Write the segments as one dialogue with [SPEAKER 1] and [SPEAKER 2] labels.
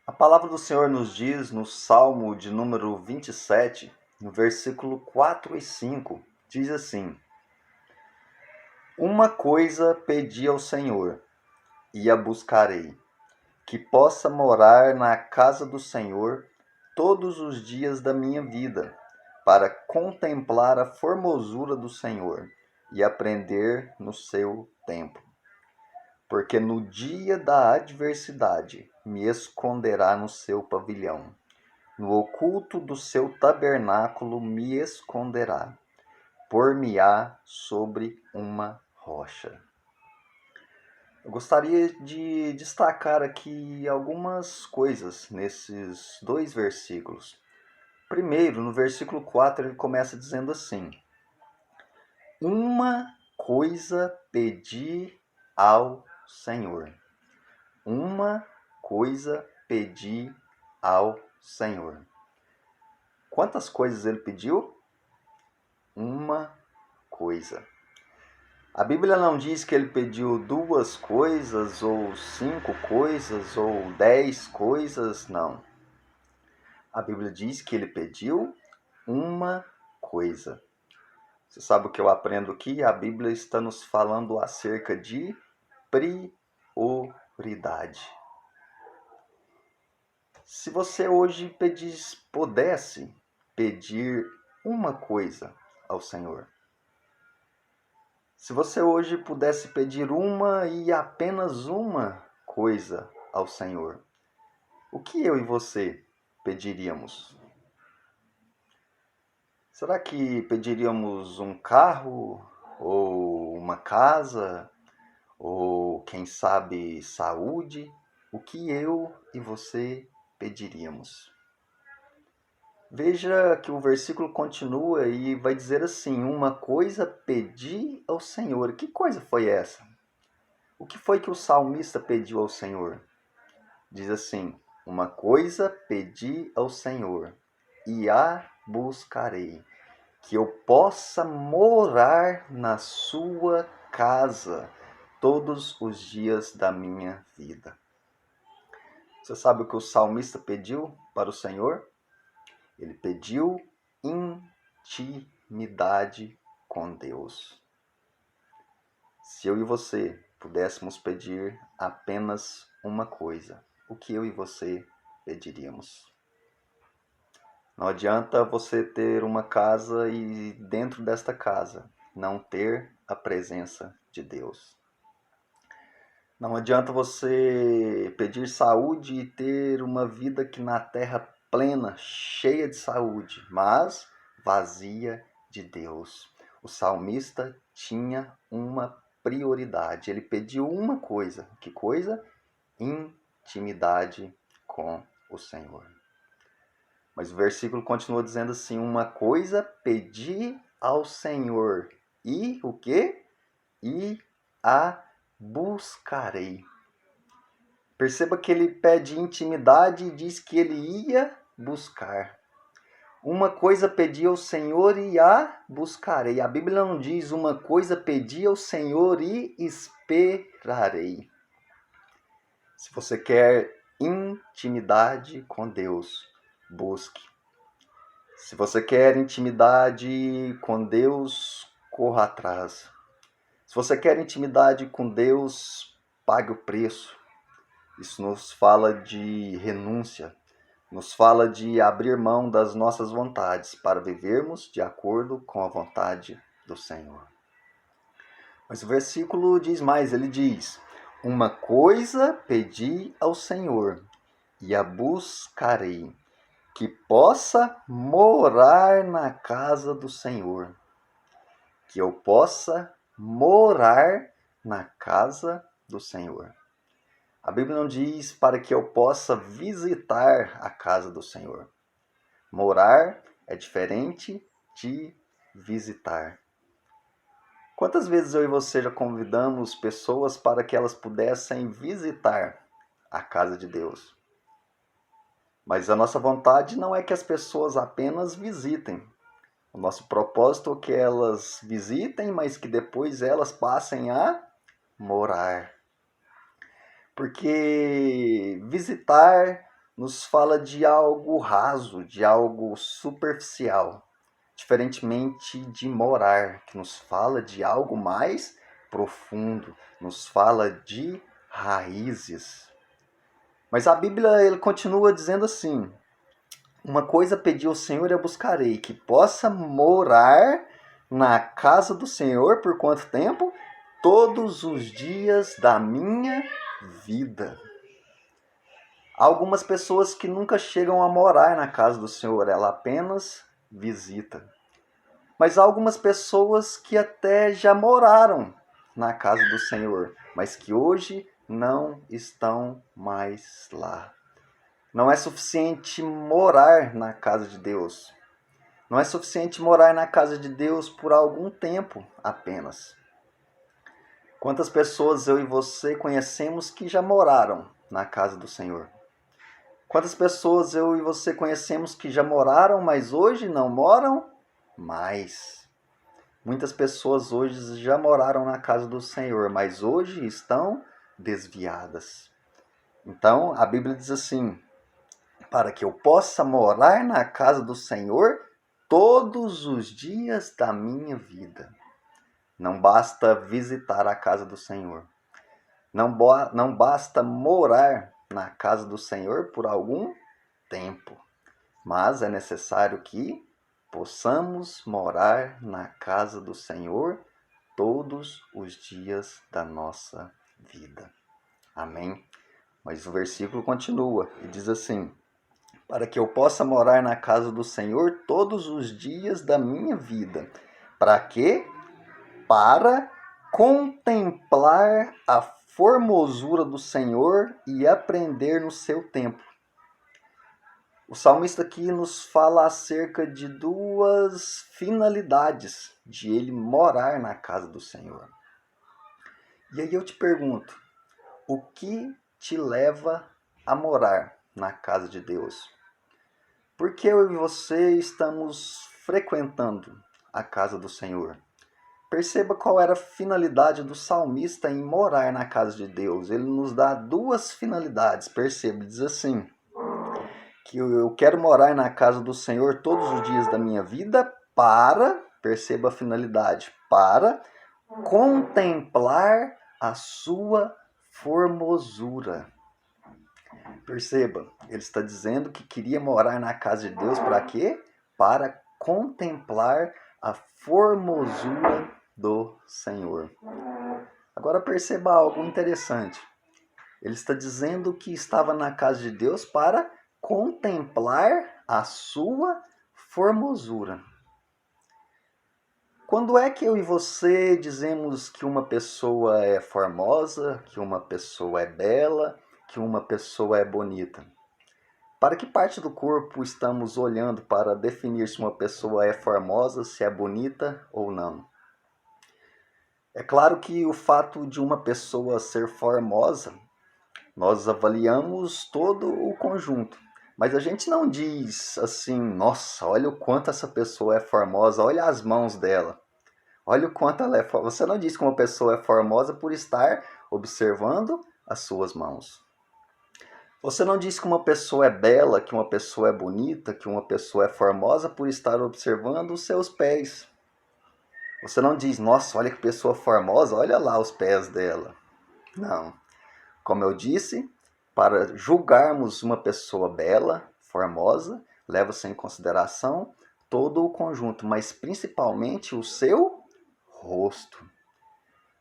[SPEAKER 1] A palavra do Senhor nos diz no Salmo de número 27, no versículo 4 e 5, diz assim: Uma coisa pedi ao Senhor, e a buscarei, que possa morar na casa do Senhor todos os dias da minha vida, para contemplar a formosura do Senhor e aprender no seu templo. Porque no dia da adversidade me esconderá no seu pavilhão. No oculto do seu tabernáculo me esconderá. Por-me-á sobre uma rocha. Eu gostaria de destacar aqui algumas coisas nesses dois versículos. Primeiro, no versículo 4, ele começa dizendo assim: Uma coisa pedi ao Senhor. Uma coisa pedi ao Senhor. Quantas coisas ele pediu? Uma coisa. A Bíblia não diz que ele pediu 2 coisas, ou 5 coisas, ou 10 coisas, não. A Bíblia diz que ele pediu uma coisa. Você sabe o que eu aprendo aqui? A Bíblia está nos falando acerca de prioridade. Se você hoje pudesse pedir uma coisa ao Senhor, se você hoje pudesse pedir uma e apenas uma coisa ao Senhor, o que eu e você pediríamos? Será que pediríamos um carro, ou uma casa, ou quem sabe saúde? O que eu e você pediríamos? Veja que o versículo continua e vai dizer assim: Uma coisa pedi ao Senhor. Que coisa foi essa? O que foi que o salmista pediu ao Senhor? Diz assim: Uma coisa pedi ao Senhor, e a buscarei, que eu possa morar na sua casa todos os dias da minha vida. Você sabe o que o salmista pediu para o Senhor? Ele pediu intimidade com Deus. Se eu e você pudéssemos pedir apenas uma coisa, o que eu e você pediríamos? Não adianta você ter uma casa e dentro desta casa não ter a presença de Deus. Não adianta você pedir saúde e ter uma vida aqui na terra plena, cheia de saúde, mas vazia de Deus. O salmista tinha uma prioridade. Ele pediu uma coisa. Que coisa? Intimidade com o Senhor. Mas o versículo continua dizendo assim: Uma coisa pedi ao Senhor, e o quê? E a buscarei. Perceba que ele pede intimidade e diz que ele ia buscar. Uma coisa pedi ao Senhor e a buscarei. A Bíblia não diz uma coisa pedi ao Senhor e esperarei. Se você quer intimidade com Deus, busque. Se você quer intimidade com Deus, corra atrás. Se você quer intimidade com Deus, pague o preço. Isso nos fala de renúncia, nos fala de abrir mão das nossas vontades para vivermos de acordo com a vontade do Senhor. Mas o versículo diz mais, ele diz: Uma coisa pedi ao Senhor, e a buscarei, que possa morar na casa do Senhor. Que eu possa morar na casa do Senhor. A Bíblia não diz para que eu possa visitar a casa do Senhor. Morar é diferente de visitar. Quantas vezes eu e você já convidamos pessoas para que elas pudessem visitar a casa de Deus? Mas a nossa vontade não é que as pessoas apenas visitem. O nosso propósito é que elas visitem, mas que depois elas passem a morar. Porque visitar nos fala de algo raso, de algo superficial, diferentemente de morar, que nos fala de algo mais profundo, nos fala de raízes. Mas a Bíblia ele continua dizendo assim: uma coisa pedi ao Senhor e a buscarei, que possa morar na casa do Senhor por quanto tempo? Todos os dias da minha vida. Há algumas pessoas que nunca chegam a morar na casa do Senhor, ela apenas visita. Mas há algumas pessoas que até já moraram na casa do Senhor, mas que hoje não estão mais lá. Não é suficiente morar na casa de Deus. Não é suficiente morar na casa de Deus por algum tempo apenas. Quantas pessoas eu e você conhecemos que já moraram na casa do Senhor? Quantas pessoas eu e você conhecemos que já moraram, mas hoje não moram mais? Muitas pessoas hoje já moraram na casa do Senhor, mas hoje estão desviadas. Então, a Bíblia diz assim: para que eu possa morar na casa do Senhor todos os dias da minha vida. Não basta visitar a casa do Senhor. Não basta morar na casa do Senhor por algum tempo. Mas é necessário que possamos morar na casa do Senhor todos os dias da nossa vida. Amém? Mas o versículo continua e diz assim: para que eu possa morar na casa do Senhor todos os dias da minha vida. Para quê? Para contemplar a formosura do Senhor e aprender no seu templo. O salmista aqui nos fala acerca de duas finalidades de ele morar na casa do Senhor. E aí eu te pergunto, o que te leva a morar na casa de Deus? Por que eu e você estamos frequentando a casa do Senhor? Perceba qual era a finalidade do salmista em morar na casa de Deus. Ele nos dá duas finalidades. Perceba, diz assim: que eu quero morar na casa do Senhor todos os dias da minha vida para, perceba a finalidade, para contemplar a sua formosura. Perceba, ele está dizendo que queria morar na casa de Deus para quê? Para contemplar a formosura do Senhor. Agora perceba algo interessante. Ele está dizendo que estava na casa de Deus para contemplar a sua formosura. Quando é que eu e você dizemos que uma pessoa é formosa, que uma pessoa é bela, que uma pessoa é bonita? Para que parte do corpo estamos olhando para definir se uma pessoa é formosa, se é bonita ou não? É claro que o fato de uma pessoa ser formosa, nós avaliamos todo o conjunto. Mas a gente não diz assim: nossa, olha o quanto essa pessoa é formosa, olha as mãos dela. Olha o quanto ela é formosa. Você não diz que uma pessoa é formosa por estar observando as suas mãos. Você não diz que uma pessoa é bela, que uma pessoa é bonita, que uma pessoa é formosa por estar observando os seus pés. Você não diz: nossa, olha que pessoa formosa, olha lá os pés dela. Não. Como eu disse, para julgarmos uma pessoa bela, formosa, leva-se em consideração todo o conjunto, mas principalmente o seu rosto.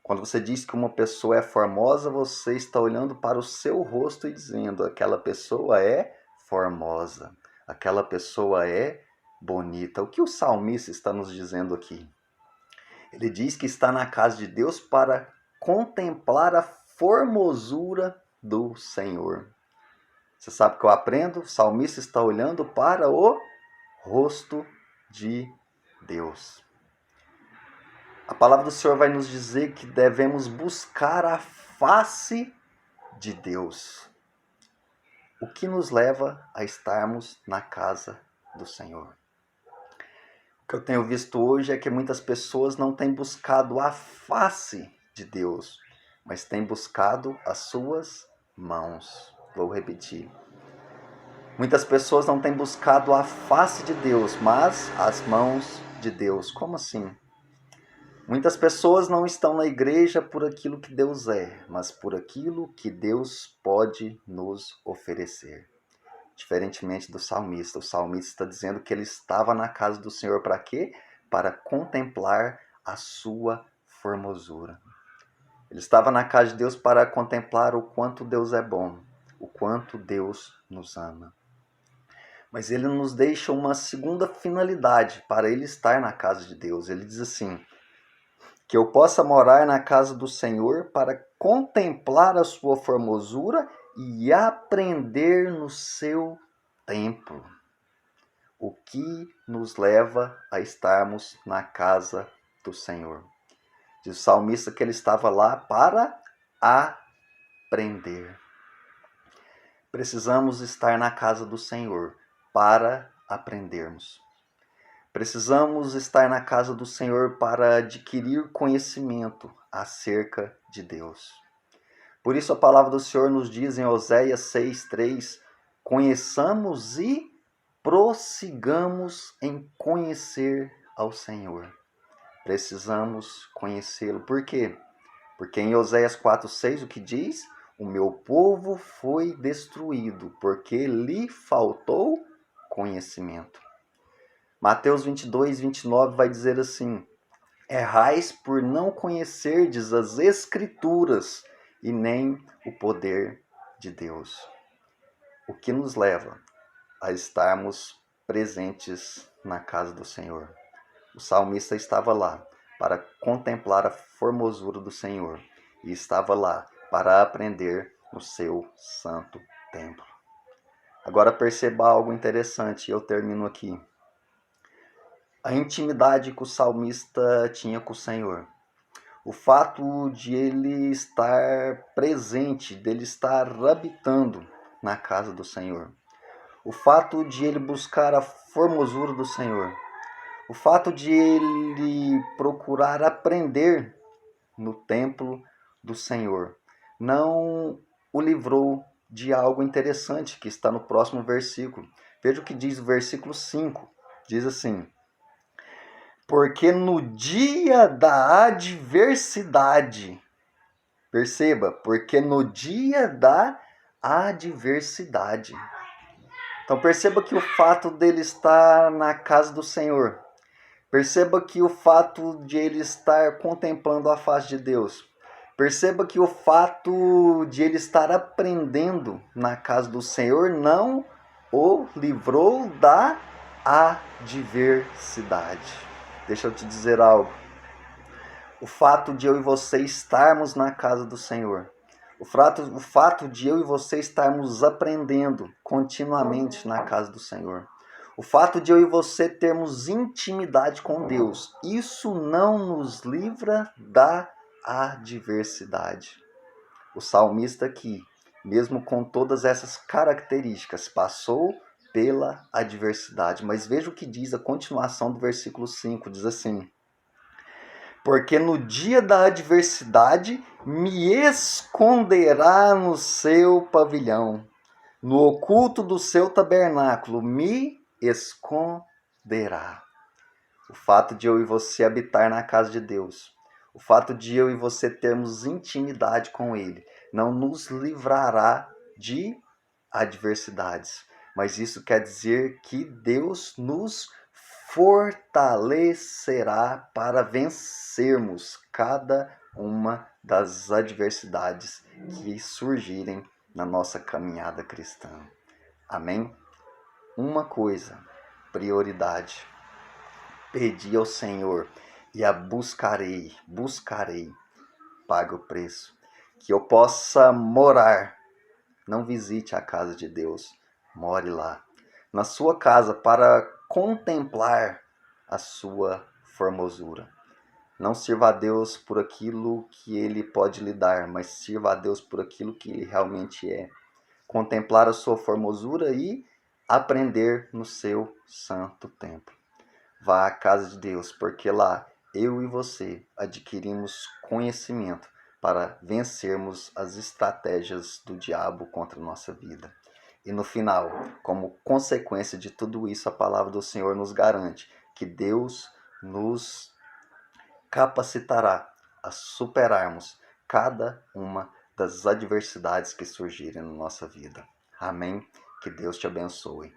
[SPEAKER 1] Quando você diz que uma pessoa é formosa, você está olhando para o seu rosto e dizendo: aquela pessoa é formosa, aquela pessoa é bonita. O que o salmista está nos dizendo aqui? Ele diz que está na casa de Deus para contemplar a formosura do Senhor. Você sabe o que eu aprendo? O salmista está olhando para o rosto de Deus. A palavra do Senhor vai nos dizer que devemos buscar a face de Deus. O que nos leva a estarmos na casa do Senhor? O que eu tenho visto hoje é que muitas pessoas não têm buscado a face de Deus, mas têm buscado as suas mãos. Vou repetir. Muitas pessoas não têm buscado a face de Deus, mas as mãos de Deus. Como assim? Muitas pessoas não estão na igreja por aquilo que Deus é, mas por aquilo que Deus pode nos oferecer. Diferentemente do salmista. O salmista está dizendo que ele estava na casa do Senhor para quê? Para contemplar a sua formosura. Ele estava na casa de Deus para contemplar o quanto Deus é bom, o quanto Deus nos ama. Mas ele nos deixa uma segunda finalidade para ele estar na casa de Deus. Ele diz assim: que eu possa morar na casa do Senhor para contemplar a sua formosura e aprender no seu templo. O que nos leva a estarmos na casa do Senhor? Diz o salmista que ele estava lá para aprender. Precisamos estar na casa do Senhor para aprendermos. Precisamos estar na casa do Senhor para adquirir conhecimento acerca de Deus. Por isso a palavra do Senhor nos diz em Oséias 6:3: conheçamos e prossigamos em conhecer ao Senhor. Precisamos conhecê-lo. Por quê? Porque em Oséias 4:6 o que diz? O meu povo foi destruído porque lhe faltou conhecimento. Mateus 22:29 vai dizer assim: errais por não conhecerdes as Escrituras e nem o poder de Deus. O que nos leva a estarmos presentes na casa do Senhor. O salmista estava lá para contemplar a formosura do Senhor e estava lá para aprender no seu santo templo. Agora perceba algo interessante, eu termino aqui. A intimidade que o salmista tinha com o Senhor. O fato de ele estar presente, dele estar habitando na casa do Senhor. O fato de ele buscar a formosura do Senhor. O fato de ele procurar aprender no templo do Senhor. Não o livrou de algo interessante que está no próximo versículo. Veja o que diz o versículo 5. Diz assim: porque no dia da adversidade, perceba, porque no dia da adversidade. Então perceba que o fato dele estar na casa do Senhor, perceba que o fato de ele estar contemplando a face de Deus, perceba que o fato de ele estar aprendendo na casa do Senhor não o livrou da adversidade. Deixa eu te dizer algo. O fato de eu e você estarmos na casa do Senhor, o fato de eu e você estarmos aprendendo continuamente na casa do Senhor, o fato de eu e você termos intimidade com Deus, isso não nos livra da adversidade. O salmista aqui, mesmo com todas essas características, passou pela adversidade. Mas veja o que diz a continuação do versículo 5, diz assim: porque no dia da adversidade me esconderá no seu pavilhão, no oculto do seu tabernáculo me esconderá. O fato de eu e você habitar na casa de Deus, o fato de eu e você termos intimidade com Ele, não nos livrará de adversidades. Mas isso quer dizer que Deus nos fortalecerá para vencermos cada uma das adversidades que surgirem na nossa caminhada cristã. Amém? Uma coisa, prioridade. Pedi ao Senhor e a buscarei, pague o preço. Que eu possa morar. Não visite a casa de Deus, more lá, na sua casa, para contemplar a sua formosura. Não sirva a Deus por aquilo que Ele pode lhe dar, mas sirva a Deus por aquilo que Ele realmente é. Contemplar a sua formosura e aprender no seu santo templo. Vá à casa de Deus, porque lá eu e você adquirimos conhecimento para vencermos as estratégias do diabo contra a nossa vida. E no final, como consequência de tudo isso, a palavra do Senhor nos garante que Deus nos capacitará a superarmos cada uma das adversidades que surgirem na nossa vida. Amém? Que Deus te abençoe.